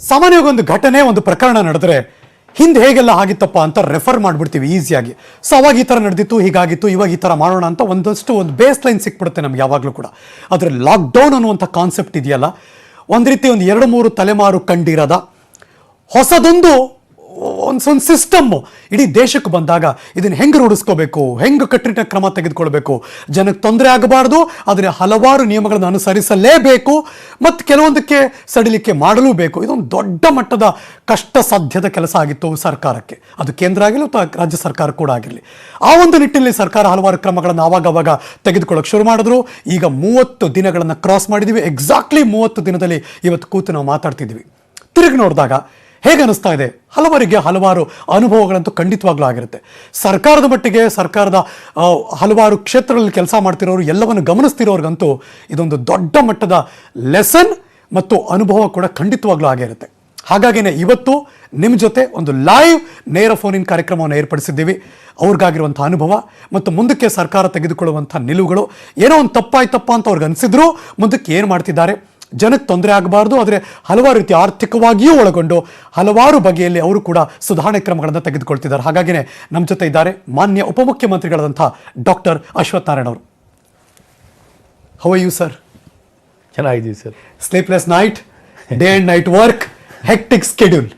ಸಾಮಾನ್ಯವಾಗಿ ಒಂದು ಘಟನೆ ಒಂದು ಪ್ರಕರಣ ನಡೆದ್ರೆ ಹಿಂದೆ ಹೇಗೆಲ್ಲ ಆಗಿತ್ತಪ್ಪ ಅಂತ ರೆಫರ್ ಮಾಡಿಬಿಡ್ತೀವಿ ಈಸಿಯಾಗಿ. ಸೊ ಅವಾಗ ಈ ಥರ ನಡೆದಿತ್ತು, ಹೀಗಾಗಿತ್ತು, ಇವಾಗ ಈ ಥರ ಮಾಡೋಣ ಅಂತ ಒಂದು ಬೇಸ್ ಲೈನ್ ಸಿಕ್ಬಿಡುತ್ತೆ ನಮ್ಗೆ ಯಾವಾಗಲೂ ಕೂಡ. ಆದರೆ ಲಾಕ್ಡೌನ್ ಅನ್ನುವಂಥ ಕಾನ್ಸೆಪ್ಟ್ ಇದೆಯಲ್ಲ, ಒಂದು ರೀತಿ ಒಂದು 2-3 ತಲೆಮಾರು ಕಂಡಿರದ ಹೊಸದೊಂದು ಒಂದು ಸಿಸ್ಟಮ್ಮು ಇಡೀ ದೇಶಕ್ಕೆ ಬಂದಾಗ ಇದನ್ನು ಹೆಂಗೆ ರೂಢಿಸ್ಕೋಬೇಕು, ಹೆಂಗೆ ಕಟ್ಟುನಿಟ್ಟಿನ ಕ್ರಮ ತೆಗೆದುಕೊಳ್ಬೇಕು, ಜನಕ್ಕೆ ತೊಂದರೆ ಆಗಬಾರ್ದು, ಆದರೆ ಹಲವಾರು ನಿಯಮಗಳನ್ನು ಅನುಸರಿಸಲೇಬೇಕು ಮತ್ತು ಕೆಲವೊಂದಕ್ಕೆ ಸಡಿಲಿಕೆ ಮಾಡಲೂಬೇಕು. ಇದೊಂದು ದೊಡ್ಡ ಮಟ್ಟದ ಕಷ್ಟ ಸಾಧ್ಯದ ಕೆಲಸ ಆಗಿತ್ತು ಸರ್ಕಾರಕ್ಕೆ, ಅದು ಕೇಂದ್ರ ಆಗಿರಲಿ ಅಥವಾ ರಾಜ್ಯ ಸರ್ಕಾರ ಕೂಡ ಆಗಿರಲಿ. ಆ ಒಂದು ನಿಟ್ಟಿನಲ್ಲಿ ಸರ್ಕಾರ ಹಲವಾರು ಕ್ರಮಗಳನ್ನು ಆವಾಗವಾಗ ತೆಗೆದುಕೊಳ್ಳೋಕೆ ಶುರು ಮಾಡಿದ್ರು. ಈಗ 30 ದಿನಗಳನ್ನು ಕ್ರಾಸ್ ಮಾಡಿದ್ದೀವಿ. ಎಕ್ಸಾಕ್ಟ್ಲಿ 30 ದಿನದಲ್ಲಿ ಇವತ್ತು ಕೂತು ನಾವು ಮಾತಾಡ್ತಿದ್ದೀವಿ. ತಿರುಗಿ ನೋಡಿದಾಗ ಹೇಗೆ ಅನಿಸ್ತಾ ಇದೆ? ಹಲವರಿಗೆ ಹಲವಾರು ಅನುಭವಗಳಂತೂ ಖಂಡಿತವಾಗ್ಲೂ ಆಗಿರುತ್ತೆ. ಸರ್ಕಾರದ ಮಟ್ಟಿಗೆ, ಸರ್ಕಾರದ ಹಲವಾರು ಕ್ಷೇತ್ರಗಳಲ್ಲಿ ಕೆಲಸ ಮಾಡ್ತಿರೋರು, ಎಲ್ಲವನ್ನು ಗಮನಿಸ್ತಿರೋರ್ಗಂತೂ ಇದೊಂದು ದೊಡ್ಡ ಮಟ್ಟದ ಲೆಸನ್ ಮತ್ತು ಅನುಭವ ಕೂಡ ಖಂಡಿತವಾಗ್ಲೂ ಆಗಿರುತ್ತೆ. ಹಾಗಾಗಿನೇ ಇವತ್ತು ನಿಮ್ಮ ಜೊತೆ ಒಂದು ಲೈವ್ ನೇರ ಫೋನಿನ ಕಾರ್ಯಕ್ರಮವನ್ನು ಏರ್ಪಡಿಸಿದ್ದೀವಿ. ಅವ್ರಿಗಾಗಿರುವಂಥ ಅನುಭವ ಮತ್ತು ಮುಂದಕ್ಕೆ ಸರ್ಕಾರ ತೆಗೆದುಕೊಳ್ಳುವಂಥ ನಿಲುವುಗಳು, ಏನೋ ಒಂದು ತಪ್ಪಾಯ್ತಪ್ಪ ಅಂತ ಅವ್ರಿಗೆ ಅನಿಸಿದ್ರು ಮುಂದಕ್ಕೆ ಏನು ಮಾಡ್ತಿದ್ದಾರೆ, ಜನಕ್ಕೆ ತೊಂದರೆ ಆಗಬಾರ್ದು, ಆದರೆ ಹಲವಾರು ರೀತಿ ಆರ್ಥಿಕವಾಗಿಯೂ ಒಳಗೊಂಡು ಹಲವಾರು ಬಗೆಯಲ್ಲಿ ಅವರು ಕೂಡ ಸುಧಾರಣೆ ಕ್ರಮಗಳನ್ನು ತೆಗೆದುಕೊಳ್ತಿದ್ದಾರೆ. ಹಾಗಾಗಿನೇ ನಮ್ಮ ಜೊತೆ ಇದ್ದಾರೆ ಮಾನ್ಯ ಉಪಮುಖ್ಯಮಂತ್ರಿಗಳಾದಂಥ ಡಾಕ್ಟರ್ ಅಶ್ವಥ್ ನಾರಾಯಣ ಅವರು. How are you sir? ಚೆನ್ನಾಗಿದ್ದೀವಿ sir. Sleepless night, day and night work, hectic schedule,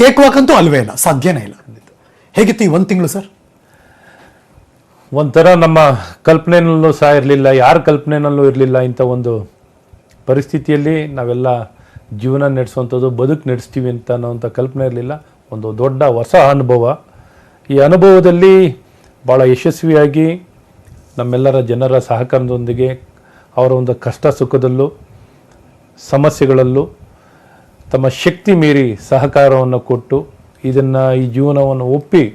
cake walk ಅಂತೂ ಅಲ್ವೇ ಇಲ್ಲ, ಸಾಧ್ಯನೇ ಇಲ್ಲ. ಹೇಗಿತ್ತು ಈ 1 ತಿಂಗಳು ಸರ್? ಒಂಥರ ನಮ್ಮ ಕಲ್ಪನೆಯಲ್ಲೂ ಸಹ ಇರಲಿಲ್ಲ, ಯಾರ ಕಲ್ಪನೆಯಲ್ಲೂ ಇರಲಿಲ್ಲ ಇಂಥ ಒಂದು ಪರಿಸ್ಥಿತಿಯಲ್ಲಿ ನಾವೆಲ್ಲ ಜೀವನ ನಡೆಸುವಂಥದ್ದು, ಬದುಕು ನಡೆಸ್ತೀವಿ ಅಂತ ಅನ್ನೋವಂಥ ಕಲ್ಪನೆ ಇರಲಿಲ್ಲ. ಒಂದು ದೊಡ್ಡ ಹೊಸ ಅನುಭವ. ಈ ಅನುಭವದಲ್ಲಿ ಭಾಳ ಯಶಸ್ವಿಯಾಗಿ ನಮ್ಮೆಲ್ಲರ ಜನರ ಸಹಕಾರದೊಂದಿಗೆ ಅವರ ಒಂದು ಕಷ್ಟ ಸುಖದಲ್ಲೂ ಸಮಸ್ಯೆಗಳಲ್ಲೂ ತಮ್ಮ ಶಕ್ತಿ ಮೀರಿ ಸಹಕಾರವನ್ನು ಕೊಟ್ಟು ಇದನ್ನು ಈ ಜೀವನವನ್ನು ಒಪ್ಪಿ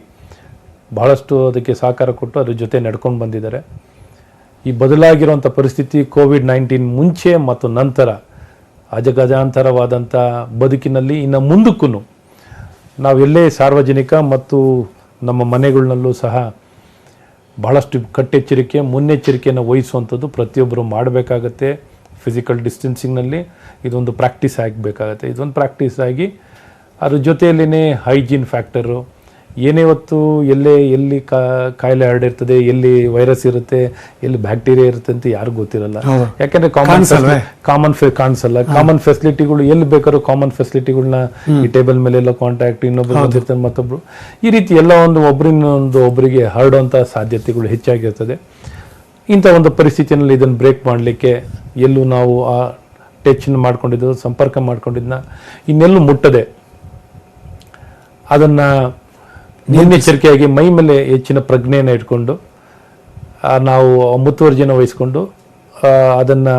ಭಾಳಷ್ಟು ಅದಕ್ಕೆ ಸಹಕಾರ ಕೊಟ್ಟು ಅದ್ರ ಜೊತೆ ನಡ್ಕೊಂಡು ಬಂದಿದ್ದಾರೆ. ಈ ಬದಲಾಗಿರುವಂಥ ಪರಿಸ್ಥಿತಿ ಕೋವಿಡ್-19 ಮುಂಚೆ ಮತ್ತು ನಂತರ ಅಜಗಜಾಂತರವಾದಂಥ ಬದುಕಿನಲ್ಲಿ ಇನ್ನು ಮುಂದಕ್ಕೂ ನಾವೆಲ್ಲೇ ಸಾರ್ವಜನಿಕ ಮತ್ತು ನಮ್ಮ ಮನೆಗಳಲ್ಲೂ ಸಹ ಭಾಳಷ್ಟು ಕಟ್ಟೆಚ್ಚರಿಕೆ, ಮುನ್ನೆಚ್ಚರಿಕೆಯನ್ನು ವಹಿಸುವಂಥದ್ದು ಪ್ರತಿಯೊಬ್ಬರು ಮಾಡಬೇಕಾಗತ್ತೆ. ಫಿಸಿಕಲ್ ಡಿಸ್ಟೆನ್ಸಿಂಗ್ನಲ್ಲಿ ಇದೊಂದು ಪ್ರಾಕ್ಟೀಸ್ ಆಗಬೇಕಾಗತ್ತೆ. ಇದೊಂದು ಪ್ರಾಕ್ಟೀಸ್ ಆಗಿ ಅದ್ರ ಜೊತೆಯಲ್ಲೇ ಹೈಜೀನ್ ಫ್ಯಾಕ್ಟರು, ಏನೇ ಹೊತ್ತು ಎಲ್ಲಿ ಕಾಯಿಲೆ ಹರಡಿರ್ತದೆ, ಎಲ್ಲಿ ವೈರಸ್ ಇರುತ್ತೆ, ಎಲ್ಲಿ ಬ್ಯಾಕ್ಟೀರಿಯಾ ಇರುತ್ತೆ ಅಂತ ಯಾರಿಗೂ ಗೊತ್ತಿರಲ್ಲ. ಯಾಕೆಂದರೆ ಕಾಮನ್ ಫೆಸಿಲಿಟಿಗಳು ಎಲ್ಲಿ ಬೇಕಾದ್ರೂ ಕಾಮನ್ ಫೆಸಿಲಿಟಿಗಳನ್ನ ಈ ಟೇಬಲ್ ಮೇಲೆ ಎಲ್ಲ ಕಾಂಟ್ಯಾಕ್ಟ್, ಇನ್ನೊಬ್ರು ಬಂದಿರ್ತಾರೆ ಮತ್ತೊಬ್ರು, ಈ ರೀತಿ ಎಲ್ಲ ಒಬ್ಬರಿಗೆ ಹರಡುವಂಥ ಸಾಧ್ಯತೆಗಳು ಹೆಚ್ಚಾಗಿರ್ತದೆ. ಇಂಥ ಒಂದು ಪರಿಸ್ಥಿತಿಯಲ್ಲಿ ಇದನ್ನು ಬ್ರೇಕ್ ಮಾಡಲಿಕ್ಕೆ ಎಲ್ಲೂ ನಾವು ಆ ಟಚ್ನ ಮಾಡ್ಕೊಂಡಿದ್ದು, ಸಂಪರ್ಕ ಮಾಡ್ಕೊಂಡಿದ್ದನ್ನ ಇನ್ನೆಲ್ಲೂ ಮುಟ್ಟದೆ ಅದನ್ನು ಮುನ್ನೆಚ್ಚರಿಕೆಯಾಗಿ ಮೈ ಮೇಲೆ ಹೆಚ್ಚಿನ ಪ್ರಜ್ಞೆಯನ್ನು ಇಟ್ಕೊಂಡು ನಾವು ಮುತುವರ್ಜಿಯನ್ನು ವಹಿಸ್ಕೊಂಡು ಅದನ್ನು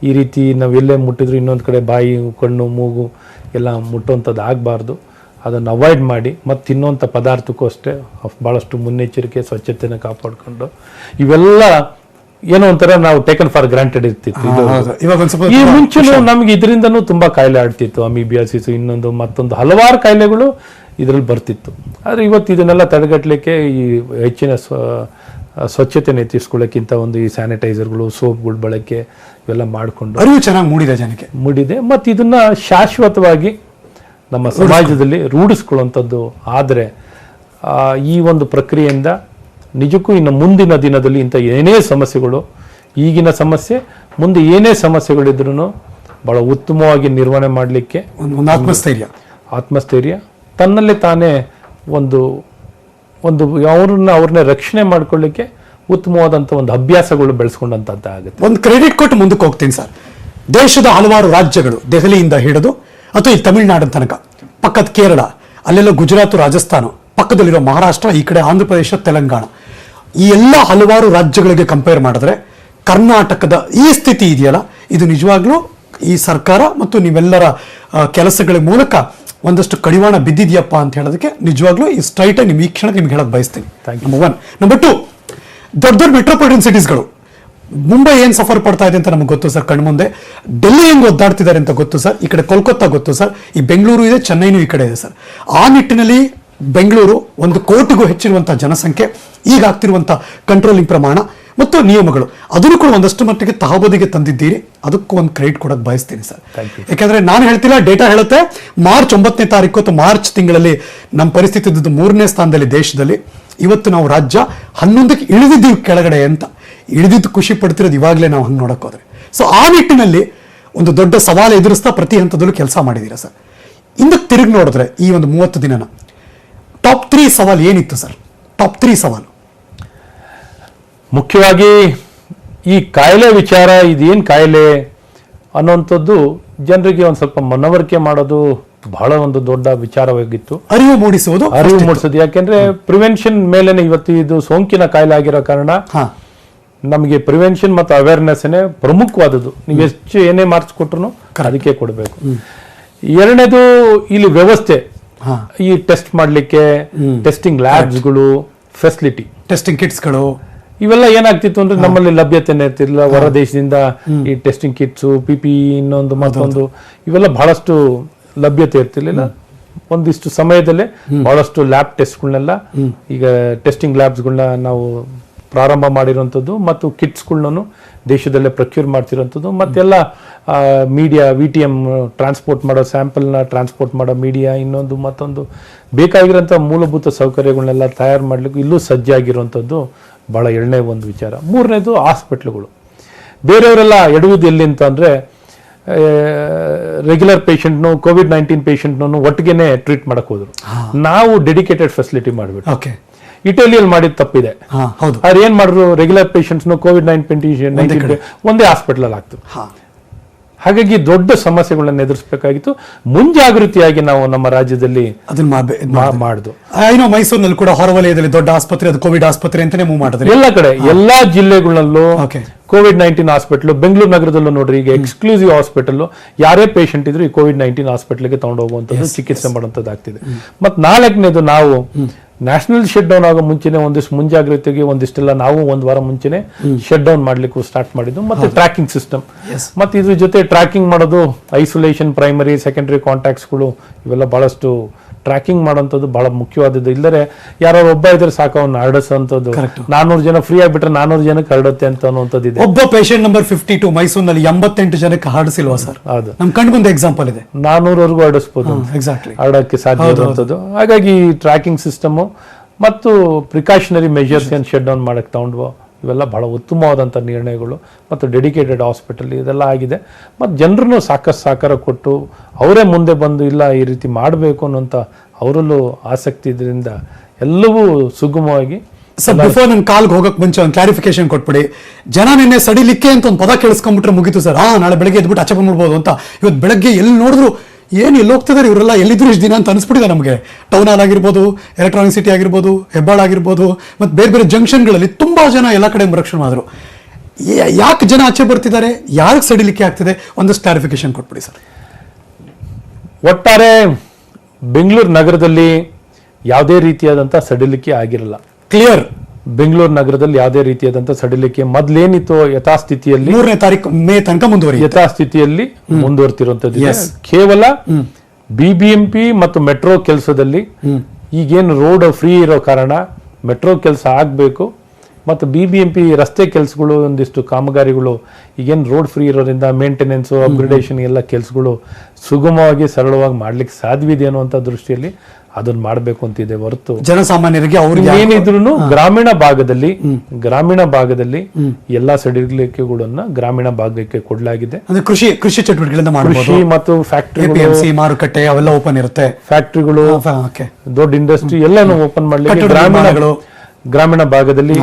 ಈ ರೀತಿ ನಾವು ಎಲ್ಲೇ ಮುಟ್ಟಿದ್ರು ಇನ್ನೊಂದು ಕಡೆ ಬಾಯಿ, ಕಣ್ಣು, ಮೂಗು ಎಲ್ಲ ಮುಟ್ಟುವಂಥದ್ದು ಆಗಬಾರ್ದು. ಅದನ್ನು ಅವಾಯ್ಡ್ ಮಾಡಿ ಮತ್ತು ತಿನ್ನುವಂಥ ಪದಾರ್ಥಕ್ಕೂ ಅಷ್ಟೇ ಭಾಳಷ್ಟು ಮುನ್ನೆಚ್ಚರಿಕೆ, ಸ್ವಚ್ಛತೆಯನ್ನು ಕಾಪಾಡಿಕೊಂಡು ಇವೆಲ್ಲ ಏನೋ ಒಂಥರ ನಾವು ಟೇಕನ್ ಫಾರ್ ಗ್ರಾಂಟೆಡ್ ಇರ್ತಿತ್ತು. ಈ ಮುಂಚೆನೂ ನಮ್ಗೆ ಇದರಿಂದನೂ ತುಂಬ ಕಾಯಿಲೆ ಆಡ್ತಿತ್ತು, ಅಮೀಬಿಯಾಸಿಸ್, ಇನ್ನೊಂದು ಮತ್ತೊಂದು ಹಲವಾರು ಕಾಯಿಲೆಗಳು ಇದರಲ್ಲಿ ಬರ್ತಿತ್ತು. ಆದರೆ ಇವತ್ತು ಇದನ್ನೆಲ್ಲ ತಡೆಗಟ್ಟಲಿಕ್ಕೆ ಈ ಹೆಚ್ಚಿನ ಸ್ವಚ್ಛತೆ ಎತ್ತಿಸ್ಕೊಳ್ಳೋಕ್ಕಿಂತ ಒಂದು ಈ ಸ್ಯಾನಿಟೈಸರ್ಗಳು, ಸೋಪ್ಗಳ ಬಳಕೆ ಇವೆಲ್ಲ ಮಾಡಿಕೊಂಡು ಅರಿವು ಚೆನ್ನಾಗಿ ಮೂಡಿದೆ ಮತ್ತು ಇದನ್ನ ಶಾಶ್ವತವಾಗಿ ನಮ್ಮ ಸಮಾಜದಲ್ಲಿ ರೂಢಿಸ್ಕೊಳ್ಳುವಂಥದ್ದು. ಆದರೆ ಈ ಒಂದು ಪ್ರಕ್ರಿಯೆಯಿಂದ ನಿಜಕ್ಕೂ ಇನ್ನು ಮುಂದಿನ ದಿನದಲ್ಲಿ ಇಂಥ ಏನೇ ಸಮಸ್ಯೆಗಳು, ಈಗಿನ ಸಮಸ್ಯೆ ಮುಂದೆ ಏನೇ ಸಮಸ್ಯೆಗಳಿದ್ರೂ ಭಾಳ ಉತ್ತಮವಾಗಿ ನಿರ್ವಹಣೆ ಮಾಡಲಿಕ್ಕೆ ಒಂದು ಆತ್ಮಸ್ಥೈರ್ಯ ತನ್ನಲ್ಲೇ ತಾನೇ ಒಂದು ಅವ್ರನ್ನ ರಕ್ಷಣೆ ಮಾಡ್ಕೊಳ್ಳಿಕ್ಕೆ ಉತ್ತಮವಾದಂಥ ಒಂದು ಅಭ್ಯಾಸಗಳು ಬೆಳೆಸ್ಕೊಂಡಂಥದ್ದು ಆಗುತ್ತೆ. ಒಂದು ಕ್ರೆಡಿಟ್ ಕೊಟ್ಟು ಮುಂದಕ್ಕೆ ಹೋಗ್ತೀನಿ ಸರ್. ದೇಶದ ಹಲವಾರು ರಾಜ್ಯಗಳು, ದೆಹಲಿಯಿಂದ ಹಿಡಿದು ಅಥವಾ ಈ ತಮಿಳುನಾಡಿನ ತನಕ, ಪಕ್ಕದ ಕೇರಳ, ಅಲ್ಲೆಲ್ಲ ಗುಜರಾತ್, ರಾಜಸ್ಥಾನ, ಪಕ್ಕದಲ್ಲಿರೋ ಮಹಾರಾಷ್ಟ್ರ, ಈ ಕಡೆ ಆಂಧ್ರ ಪ್ರದೇಶ, ತೆಲಂಗಾಣ, ಈ ಎಲ್ಲ ಹಲವಾರು ರಾಜ್ಯಗಳಿಗೆ ಕಂಪೇರ್ ಮಾಡಿದ್ರೆ ಕರ್ನಾಟಕದ ಈ ಸ್ಥಿತಿ ಇದೆಯಲ್ಲ, ಇದು ನಿಜವಾಗ್ಲೂ ಈ ಸರ್ಕಾರ ಮತ್ತು ನೀವೆಲ್ಲರ ಕೆಲಸಗಳ ಮೂಲಕ ಒಂದಷ್ಟು ಕಡಿವಾಣ ಬಿದ್ದಿದೆಯಪ್ಪ ಅಂತ ಹೇಳೋದಕ್ಕೆ ನಿಜವಾಗ್ಲೂ ಈ ಸ್ಟ್ರೈಟ್ ನಿಮ್ಮ ಈ ಕ್ಷಣ ನಿಮ್ಗೆ ಹೇಳೋದು ಬಯಸ್ತೀನಿ. ನಂಬರ್ 1. ನಂಬರ್ 2, ದೊಡ್ಡ ಮೆಟ್ರೋಪಾಲಿಟನ್ ಸಿಟೀಸ್ಗಳು, ಮುಂಬೈ ಏನು ಸಫರ್ ಪಡ್ತಾ ಇದೆ ಅಂತ ನಮ್ಗೆ ಗೊತ್ತು ಸರ್, ಕಣ್ಮುಂದೆ. ಡೆಲ್ಲಿ ಹೆಂಗೆ ಒದ್ದಾಡ್ತಿದ್ದಾರೆ ಅಂತ ಗೊತ್ತು ಸರ್, ಈ ಕಡೆ ಕೋಲ್ಕತ್ತಾ ಗೊತ್ತು ಸರ್, ಈ ಬೆಂಗಳೂರು ಇದೆ, ಚೆನ್ನೈನೂ ಈ ಕಡೆ ಇದೆ ಸರ್. ಆ ನಿಟ್ಟಿನಲ್ಲಿ ಬೆಂಗಳೂರು 1 ಕೋಟಿಗೂ ಹೆಚ್ಚಿರುವಂಥ ಜನಸಂಖ್ಯೆ, ಈಗ ಆಗ್ತಿರುವಂಥ ಕಂಟ್ರೋಲಿಂಗ್ ಪ್ರಮಾಣ ಮತ್ತು ನಿಯಮಗಳು ಅದನ್ನು ಕೂಡ ಒಂದಷ್ಟು ಮಟ್ಟಿಗೆ ತಹಬದಿಗೆ ತಂದಿದ್ದೀರಿ. ಅದಕ್ಕೂ ಒಂದು ಕ್ರೆಡಿಟ್ ಕೊಡಕ್ಕೆ ಬಯಸ್ತೀನಿ ಸರ್. ಯಾಕಂದ್ರೆ ನಾನು ಹೇಳ್ತಿಲ್ಲ, ಡೇಟಾ ಹೇಳುತ್ತೆ. ಮಾರ್ಚ್ 9ನೇ ತಾರೀಕು ಅಥವಾ ಮಾರ್ಚ್ ತಿಂಗಳಲ್ಲಿ ನಮ್ಮ ಪರಿಸ್ಥಿತಿ ಇದ್ದದ್ದು 3ನೇ ಸ್ಥಾನದಲ್ಲಿ ದೇಶದಲ್ಲಿ. ಇವತ್ತು ನಾವು ರಾಜ್ಯ 11ಕ್ಕೆ ಇಳಿದಿದ್ದೀವಿ ಕೆಳಗಡೆ ಅಂತ. ಇಳಿದಿದ್ದು ಖುಷಿ ಪಡ್ತಿರೋದು ಇವಾಗಲೇ ನಾವು ಹಂಗೆ ನೋಡಕ್ ಹೋದ್ರೆ. ಸೊ ಆ ನಿಟ್ಟಿನಲ್ಲಿ ಒಂದು ದೊಡ್ಡ ಸವಾಲು ಎದುರಿಸ್ತಾ ಪ್ರತಿ ಹಂತದಲ್ಲೂ ಕೆಲಸ ಮಾಡಿದ್ದೀರಾ ಸರ್. ಹಿಂದಕ್ಕೆ ತಿರುಗಿ ನೋಡಿದ್ರೆ ಈ ಒಂದು 30 ದಿನನ ಟಾಪ್ 3 ಸವಾಲು ಏನಿತ್ತು ಸರ್? ಟಾಪ್ 3 ಸವಾಲು ಮುಖ್ಯವಾಗಿ ಈ ಕಾಯಿಲೆ ವಿಚಾರ, ಇದೇನು ಕಾಯಿಲೆ ಅನ್ನೋಂಥದ್ದು ಜನರಿಗೆ ಒಂದು ಸ್ವಲ್ಪ ಮನವರಿಕೆ ಮಾಡೋದು ಬಹಳ ಒಂದು ದೊಡ್ಡ ವಿಚಾರವಾಗಿತ್ತು. ಅರಿವು ಮೂಡಿಸೋದು. ಯಾಕೆಂದ್ರೆ ಪ್ರಿವೆನ್ಷನ್ ಮೇಲೆನೆ ಇವತ್ತು ಇದು ಸೋಂಕಿನ ಕಾಯಿಲೆ ಆಗಿರೋ ಕಾರಣ ನಮಗೆ ಪ್ರಿವೆನ್ಷನ್ ಮತ್ತು ಅವೇರ್ನೆಸ್ ಪ್ರಮುಖವಾದದ್ದು. ನೀವು ಎಷ್ಟು ಏನೇ ಮಾರ್ಕ್ಸ್ ಕೊಟ್ರು ಅದಕ್ಕೆ ಕೊಡಬೇಕು. ಎರಡನೇದು ಇಲ್ಲಿ ವ್ಯವಸ್ಥೆ, ಈ ಟೆಸ್ಟ್ ಮಾಡ್ಲಿಕ್ಕೆ ಟೆಸ್ಟಿಂಗ್ ಲ್ಯಾಬ್ಸ್ಗಳು, ಫೆಸಿಲಿಟಿ, ಟೆಸ್ಟಿಂಗ್ ಕಿಟ್ಸ್ಗಳು, ಇವೆಲ್ಲ ಏನಾಗ್ತಿತ್ತು ಅಂದ್ರೆ ನಮ್ಮಲ್ಲಿ ಲಭ್ಯತೆನೇ ಇರ್ತಿರ್ಲಿಲ್ಲ. ಹೊರ ದೇಶದಿಂದ ಈ ಟೆಸ್ಟಿಂಗ್ ಕಿಟ್ಸ್, PPE, ಇನ್ನೊಂದು ಮತ್ತೊಂದು ಇವೆಲ್ಲ ಬಹಳಷ್ಟು ಲಭ್ಯತೆ ಇರ್ತಿರ್ಲಿಲ್ಲ. ಒಂದಿಷ್ಟು ಸಮಯದಲ್ಲೇ ಬಹಳಷ್ಟು ಲ್ಯಾಬ್ ಟೆಸ್ಟ್ಗಳನ್ನೆಲ್ಲ ಈಗ ಟೆಸ್ಟಿಂಗ್ ಲ್ಯಾಬ್ಸ್ಗಳನ್ನ ನಾವು ಪ್ರಾರಂಭ ಮಾಡಿರೋಂಥದ್ದು ಮತ್ತು ಕಿಟ್ಸ್ಗಳನ್ನೂ ದೇಶದಲ್ಲೇ ಪ್ರೊಕ್ಯೂರ್ ಮಾಡ್ತಿರೋಂಥದ್ದು. ಮತ್ತೆಲ್ಲ ಮೀಡಿಯಾ, VTM ಟ್ರಾನ್ಸ್ಪೋರ್ಟ್ ಮಾಡೋ, ಸ್ಯಾಂಪಲ್ನ ಟ್ರಾನ್ಸ್ಪೋರ್ಟ್ ಮಾಡೋ ಮೀಡಿಯಾ, ಇನ್ನೊಂದು ಮತ್ತೊಂದು ಬೇಕಾಗಿರೋಂಥ ಮೂಲಭೂತ ಸೌಕರ್ಯಗಳನ್ನೆಲ್ಲ ತಯಾರು ಮಾಡಲಿಕ್ಕೆ ಇಲ್ಲೂ ಸಜ್ಜಾಗಿರುವಂಥದ್ದು ಭಾಳ ಎರಡನೇ ಒಂದು ವಿಚಾರ. ಮೂರನೇದು ಹಾಸ್ಪಿಟ್ಲ್ಗಳು. ಬೇರೆಯವರೆಲ್ಲ ಎಡುವುದು ಎಲ್ಲಿ ಅಂತ ಅಂದರೆ ರೆಗ್ಯುಲರ್ ಪೇಷಂಟ್ನು, COVID-19 ಪೇಷಂಟ್ನೂ ಒಟ್ಟಿಗೆನೆ ಟ್ರೀಟ್ ಮಾಡಕ್ ಹೋದ್ರು. ನಾವು ಡೆಡಿಕೇಟೆಡ್ ಫೆಸಿಲಿಟಿ ಮಾಡಿಬಿಟ್ಟು ಇಟಲಿಯಲ್ಲಿ ಮಾಡಿದ ತಪ್ಪಿದೆ. ಅವ್ರು ಏನ್ ಮಾಡಿದ್ರು, ರೆಗ್ಯುಲರ್ ಪೇಷಂಟ್ಸ್ನು COVID-19 ಒಂದೇ ಹಾಸ್ಪಿಟಲ್ ಅಲ್ಲಿ ಆಗ್ತದೆ. ಹಾಗಾಗಿ ದೊಡ್ಡ ಸಮಸ್ಯೆಗಳನ್ನ ಎದುರಿಸಬೇಕಾಗಿತ್ತು. ಮುಂಜಾಗೃತಿಯಾಗಿ ನಾವು ನಮ್ಮ ರಾಜ್ಯದಲ್ಲಿ ಅದನ್ನ ಮಾಡುದು. ಮೈಸೂರಿನಲ್ಲಿ ಕೂಡ ಹೊರವಲಯದಲ್ಲಿ ದೊಡ್ಡ ಆಸ್ಪತ್ರೆ, ಅದು ಕೋವಿಡ್ ಆಸ್ಪತ್ರೆ ಅಂತಾನೆ ಮೂವ್ ಮಾಡಿದ್ರೆ ಎಲ್ಲ ಕಡೆ, ಎಲ್ಲಾ ಜಿಲ್ಲೆಗಳಲ್ಲೂ COVID-19 ಹಾಸ್ಪಿಟಲ್. ಬೆಂಗಳೂರು ನಗರದಲ್ಲೂ ನೋಡ್ರಿ, ಈಗ ಎಕ್ಸ್ಕ್ಲೂಸಿವ್ ಹಾಸ್ಪಿಟಲ್, ಯಾರೇ ಪೇಷಂಟ್ ಇದ್ರು ಈ COVID-19 ಹಾಸ್ಪಿಟಲ್ಗೆ ತಗೊಂಡು ಹೋಗುವಂಥದ್ದು, ಚಿಕಿತ್ಸೆ ಮಾಡುವಂಥದ್ದು ಆಗ್ತಿದೆ. ಮತ್ತು ನಾಲ್ಕನೇದು, ನಾವು ನ್ಯಾಷನಲ್ ಶಟ್ ಡೌನ್ ಆಗೋ ಮುಂಚೆನೆ ಒಂದಿಷ್ಟು ಮುಂಜಾಗ್ರತೆಗೆ ಒಂದಿಷ್ಟೆಲ್ಲ ನಾವು ಒಂದು ವಾರ ಮುಂಚೆನೆ ಶಟ್ ಡೌನ್ ಮಾಡ್ಲಿಕ್ಕೂ ಸ್ಟಾರ್ಟ್ ಮಾಡಿದ್ದು. ಮತ್ತೆ ಟ್ರ್ಯಾಕಿಂಗ್ ಸಿಸ್ಟಮ್, ಮತ್ತೆ ಇದ್ರ ಜೊತೆ ಟ್ರ್ಯಾಕಿಂಗ್ ಮಾಡೋದು, ಐಸೋಲೇಷನ್, ಪ್ರೈಮರಿ, ಸೆಕೆಂಡರಿ ಕಾಂಟ್ಯಾಕ್ಟ್ಸ್ಗಳು, ಇವೆಲ್ಲ ಬಹಳಷ್ಟು ಟ್ರ್ಯಾಕಿಂಗ್ ಮಾಡೋಂಥದ್ದು ಬಹಳ ಮುಖ್ಯವಾದದ್ದು. ಇಲ್ಲದ್ರೆ ಯಾರು ಒಬ್ಬ ಇದ್ರೆ ಸಾಕು ಅವ್ನು ಹರಡಿಸೋಂಥದ್ದು. 400 ಜನ ಫ್ರೀ ಆಗಿಬಿಟ್ರೆ 400 ಜನಕ್ಕೆ ಹರಡುತ್ತೆ ಅಂತ ಅನ್ನೋಂಥದ್ದು ಇದೆ. ಒಬ್ಬ ಪೇಷಂಟ್ ನಂಬರ್ 52 ಮೈಸೂರಿನಲ್ಲಿ 88 ಜನಕ್ಕೆ ಹರಡಿಸಿಲ್ವಾ ಸರ್? ಹೌದು, ನಮ್ ಕಣ್ ಮುಂದೆ ಎಕ್ಸಾಂಪಲ್ ಇದೆ. 400ವರೆಗೂ ಹರಡಿಸಬಹುದು, ಹರಡಕ್ಕೆ ಸಾಧ್ಯ ಇರುವಂಥದ್ದು. ಹಾಗಾಗಿ ಟ್ರ್ಯಾಕಿಂಗ್ ಸಿಸ್ಟಮ್ ಮತ್ತು ಪ್ರಿಕಾಷನರಿ ಮೆಷರ್ಸ್ ಏನು ಶಟ್ ಡೌನ್ ಮಾಡಕ್ಕೆ ತಗೊಂಡ್ವೋ ಇವೆಲ್ಲ ಬಹಳ ಉತ್ತಮವಾದಂಥ ನಿರ್ಣಯಗಳು. ಮತ್ತು ಡೆಡಿಕೇಟೆಡ್ ಹಾಸ್ಪಿಟಲ್ ಇದೆಲ್ಲ ಆಗಿದೆ. ಮತ್ತು ಜನರನ್ನು ಸಾಕಷ್ಟು ಸಹಕಾರ ಕೊಟ್ಟು ಅವರೇ ಮುಂದೆ ಬಂದು ಇಲ್ಲ ಈ ರೀತಿ ಮಾಡಬೇಕು ಅನ್ನೋಂಥ ಅವರಲ್ಲೂ ಆಸಕ್ತಿ ಇದರಿಂದ ಎಲ್ಲವೂ ಸುಗಮವಾಗಿ. ಸರ್, ಬಿಫೋರ್ ನನ್ನ ಕಾಲ್ಗೆ ಹೋಗಕ್ಕೆ ಮುಂಚೆ ಒಂದು ಕ್ಲಾರಿಫಿಕೇಶನ್ ಕೊಟ್ಬಿಡಿ. ಜನ ನಿನ್ನೆ ಸಡಿಲಿಕ್ಕೆ ಅಂತ ಒಂದು ಪದ ಕೇಳಿಸ್ಕೊಂಡ್ಬಿಟ್ರೆ ಮುಗೀತು ಸರ್. ನಾಳೆ ಬೆಳಗ್ಗೆ ಎದ್ಬಿಟ್ಟು ಆಚೆ ಬಂದ್ಬಿಡ್ಬೋದು ಅಂತ. ಇವತ್ತು ಬೆಳಗ್ಗೆ ಎಲ್ಲಿ ನೋಡಿದ್ರು ಏನು ಎಲ್ಲಿ ಹೋಗ್ತಿದ್ದಾರೆ ಇವರೆಲ್ಲ, ಎಲ್ಲಿದ್ರು ಇಷ್ಟು ದಿನ ಅಂತ ಅನಿಸ್ಬಿಟ್ಟಿದೆ ನಮಗೆ. ಟೌನ್ ಹಾಲ್ ಆಗಿರ್ಬೋದು, ಎಲೆಕ್ಟ್ರಾನಿಕ್ ಸಿಟಿ ಆಗಿರ್ಬೋದು, ಹೆಬ್ಬಾಳ ಆಗಿರ್ಬೋದು, ಮತ್ತು ಬೇರೆ ಬೇರೆ ಜಂಕ್ಷನ್ಗಳಲ್ಲಿ ತುಂಬ ಜನ ಎಲ್ಲ ಕಡೆ ರಕ್ಷಣೆ ಮಾಡಿದ್ರು. ಯಾಕೆ ಜನ ಆಚೆ ಬರ್ತಿದ್ದಾರೆ, ಯಾರಿಗೆ ಸಡಿಲಿಕ್ಕೆ ಆಗ್ತಿದೆ, ಒಂದಷ್ಟು ಕ್ಲಾರಿಫಿಕೇಶನ್ ಕೊಟ್ಬಿಡಿ ಸರ್. ಒಟ್ಟಾರೆ ಬೆಂಗಳೂರು ನಗರದಲ್ಲಿ ಯಾವುದೇ ರೀತಿಯಾದಂಥ ಸಡಿಲಿಕೆ ಆಗಿರಲ್ಲ. ಕ್ಲಿಯರ್. ಬೆಂಗಳೂರು ನಗರದಲ್ಲಿ ಯಾವುದೇ ರೀತಿಯಾದಂಥ ಸಡಿಲಿಕೆ ಮೊದಲೇನಿತ್ತು ಯಥಾಸ್ಥಿತಿಯಲ್ಲಿ 3ನೇ ತಾರೀಕು ಮೇ ತನಕ ಯಥಾಸ್ಥಿತಿಯಲ್ಲಿ ಮುಂದುವರ್ತಿರುವಂಥದ್ದು. ಕೇವಲ BBMP ಮತ್ತು ಮೆಟ್ರೋ ಕೆಲಸದಲ್ಲಿ ಈಗೇನು ರೋಡ್ ಫ್ರೀ ಇರೋ ಕಾರಣ ಮೆಟ್ರೋ ಕೆಲಸ ಆಗಬೇಕು ಮತ್ತು BBMP ರಸ್ತೆ ಕೆಲಸಗಳು, ಒಂದಿಷ್ಟು ಕಾಮಗಾರಿಗಳು, ಈಗೇನು ರೋಡ್ ಫ್ರೀ ಇರೋದ್ರಿಂದ ಮೇಂಟೆನೆನ್ಸು, ಅಪ್ಗ್ರೇಡೇಷನ್ ಎಲ್ಲ ಕೆಲಸಗಳು ಸುಗಮವಾಗಿ ಸರಳವಾಗಿ ಮಾಡ್ಲಿಕ್ಕೆ ಸಾಧ್ಯವಿದೆ ಅನ್ನುವಂಥ ದೃಷ್ಟಿಯಲ್ಲಿ ಅದನ್ನ ಮಾಡಬೇಕು ಅಂತಿದೆ. ಹೊರತು ಜನಸಾಮಾನ್ಯರಿಗೆ ಅವ್ರಿಗೆ ಏನಿದ್ರು ಗ್ರಾಮೀಣ ಭಾಗದಲ್ಲಿ ಎಲ್ಲಾ ಸಡಿಲಿಕೆಗಳನ್ನ ಗ್ರಾಮೀಣ ಭಾಗಕ್ಕೆ ಕೊಡಲಾಗಿದೆ. ಕೃಷಿ ಚಟುವಟಿಕೆಗಳಿಂದ ಕೃಷಿ ಮತ್ತು ಫ್ಯಾಕ್ಟರಿ, ಮಾರುಕಟ್ಟೆ ಅವೆಲ್ಲ ಓಪನ್ ಇರುತ್ತೆ. ಫ್ಯಾಕ್ಟರಿಗಳು, ದೊಡ್ಡ ಇಂಡಸ್ಟ್ರಿ ಎಲ್ಲಾನು ಓಪನ್ ಮಾಡ್ಲಿಕ್ಕೆ ಗ್ರಾಮೀಣ ಭಾಗದಲ್ಲಿ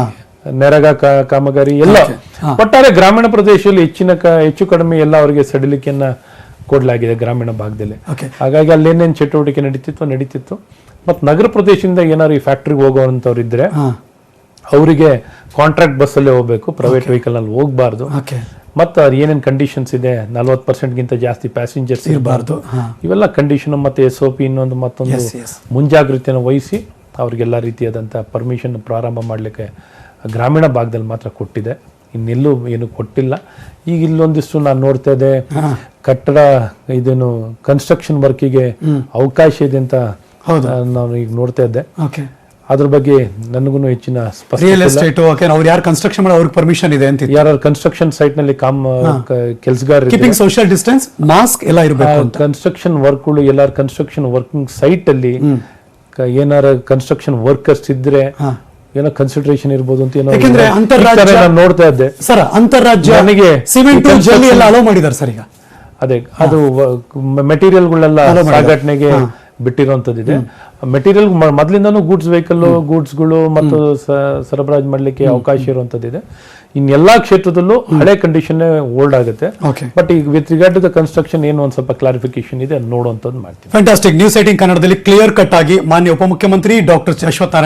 ನೆರಗ ಕಾಮಗಾರಿ ಎಲ್ಲ ಒಟ್ಟಾರೆ ಗ್ರಾಮೀಣ ಪ್ರದೇಶದಲ್ಲಿ ಹೆಚ್ಚು ಕಡಿಮೆ ಎಲ್ಲ ಅವರಿಗೆ ಸಡಿಲಿಕೆಯನ್ನ ಕೊಡಲಾಗಿದೆ ಗ್ರಾಮೀಣ ಭಾಗದಲ್ಲಿ. ಹಾಗಾಗಿ ಅಲ್ಲೇನೇನು ಚಟುವಟಿಕೆ ನಡೀತಿತ್ತು. ಮತ್ತು ನಗರ ಪ್ರದೇಶದಿಂದ ಏನಾದ್ರು ಈ ಫ್ಯಾಕ್ಟ್ರಿಗೆ ಹೋಗೋವಂಥವ್ರು ಇದ್ರೆ ಅವರಿಗೆ ಕಾಂಟ್ರಾಕ್ಟ್ ಬಸ್ಸಲ್ಲೇ ಹೋಗ್ಬೇಕು, ಪ್ರೈವೇಟ್ ವೆಹಿಕಲ್ ನಲ್ಲಿ ಹೋಗ್ಬಾರ್ದು. ಮತ್ತು ಅದು ಏನೇನು ಕಂಡೀಷನ್ಸ್ ಇದೆ, 40%ಗಿಂತ ಜಾಸ್ತಿ ಪ್ಯಾಸೆಂಜರ್ಸ್ ಇರಬಾರ್ದು, ಇವೆಲ್ಲ ಕಂಡೀಷನ್ ಮತ್ತು SOP ಇನ್ನೊಂದು ಮತ್ತೊಂದು ಮುಂಜಾಗ್ರತೆಯನ್ನು ವಹಿಸಿ ಅವ್ರಿಗೆಲ್ಲ ರೀತಿಯಾದಂಥ ಪರ್ಮಿಷನ್ ಪ್ರಾರಂಭ ಮಾಡಲಿಕ್ಕೆ ಗ್ರಾಮೀಣ ಭಾಗದಲ್ಲಿ ಮಾತ್ರ ಕೊಟ್ಟಿದೆ, ಇನ್ನೆಲ್ಲೂ ಏನು ಕೊಟ್ಟಿಲ್ಲ. ಈಗ ಇಲ್ಲೊಂದಿಷ್ಟು ನಾನು ನೋಡ್ತಾ ಇದ್ದೆ, ಕಟ್ಟಡ ಇದೇನು ಕನ್ಸ್ಟ್ರಕ್ಷನ್ ವರ್ಕಿಗೆ ಅವಕಾಶ ಇದೆ ಅಂತ ನಾನು ಈಗ ನೋಡ್ತಾ ಇದ್ದೆ. ಅದ್ರ ಬಗ್ಗೆ ನನಗೂ ಹೆಚ್ಚಿನ ರಿಯಲ್ ಸ್ಪಷ್ಟತೆ ಎಸ್ಟೇಟ್ ಅವ್ರು ಯಾರು ಕನ್ಸ್ಟ್ರಕ್ಷನ್ ಮಾಡೋ ಅವ್ರಿಗೆ ಪರ್ಮಿಷನ್ ಇದೆ ಅಂತ ಯಾರು ಕನ್ಸ್ಟ್ರಕ್ಷನ್ ಸೈಟ್ ನಲ್ಲಿ ಕೆಲಸಗಾರ ಕೀಪಿಂಗ್ ಸೋಷಿಯಲ್ ಡಿಸ್ಟೆನ್ಸ್ ಮಾಸ್ಕ್ ಎಲ್ಲ ಇರಬೇಕು ಅಂತ. ಕನ್ಸ್ಟ್ರಕ್ಷನ್ ವರ್ಕ್ಗಳು ಎಲ್ಲಾರು ಕನ್ಸ್ಟ್ರಕ್ಷನ್ ವರ್ಕಿಂಗ್ ಸೈಟ್ ಅಲ್ಲಿ ಏನಾರ ಕನ್ಸ್ಟ್ರಕ್ಷನ್ ವರ್ಕರ್ಸ್ ಇದ್ರೆ ಏನೋ ಕನ್ಸಿಡರೇಷನ್ ಇರ್ಬೋದು ಅಂತ ಏನೋ ಯಾಕೆಂದ್ರೆ ಅಂತಾರಾಜ್ಯ ನಾನು ನೋಡ್ತಾ ಇದ್ದೆ ಸರ್, ಅಂತಾರಾಜ್ಯ ನನಗೆ ಸಿಮೆಂಟ್ ಜಲ್ಲಿ ಎಲ್ಲ ಅಲೋ ಮಾಡಿದ್ದಾರೆ ಸರ್ ಈಗ. ಅದೇ ಅದು ಮೆಟೀರಿಯಲ್ಗಳೆಲ್ಲ ಸಾಗಾಟನೆಗೆ ಬಿಟ್ಟಿರುವಂತದ್ದಿದೆ. ಮೆಟೀರಿಯಲ್ ಮೊದಲಿಂದಾನು ಗೂಡ್ಸ್ ವೆಹಿಕಲ್ ಗೂಡ್ಸ್ಗಳು ಮತ್ತು ಸರಬರಾಜು ಮಾಡ್ಲಿಕ್ಕೆ ಅವಕಾಶ ಇರುವಂತದ್ದಿದೆ. ಇನ್ನೆಲ್ಲಾ ಕ್ಷೇತ್ರದಲ್ಲೂ ಹಳೆ ಕಂಡೀಷನ್ ಓಲ್ಡ್ ಆಗುತ್ತೆ. ಬಟ್ ಈಗ with regard to the construction ಏನು ಒಂದ್ ಸ್ವಲ್ಪ ಕ್ಲಾರಿಫಿಕೇಶನ್ ಇದೆ, ನೋಡುವಂತದ್ದು ಮಾಡ್ತೀವಿ. ಫ್ಯಾಂಟಾಸ್ಟಿಕ್. ನ್ಯೂಸ್ 18 ಕನ್ನಡದಲ್ಲಿ ಕ್ಲಿಯರ್ ಕಟ್ ಆಗಿ ಮಾನ್ಯ ಉಪಮುಖ್ಯಮಂತ್ರಿ ಡಾಕ್ಟರ್ ಅಶ್ವತ್ಥ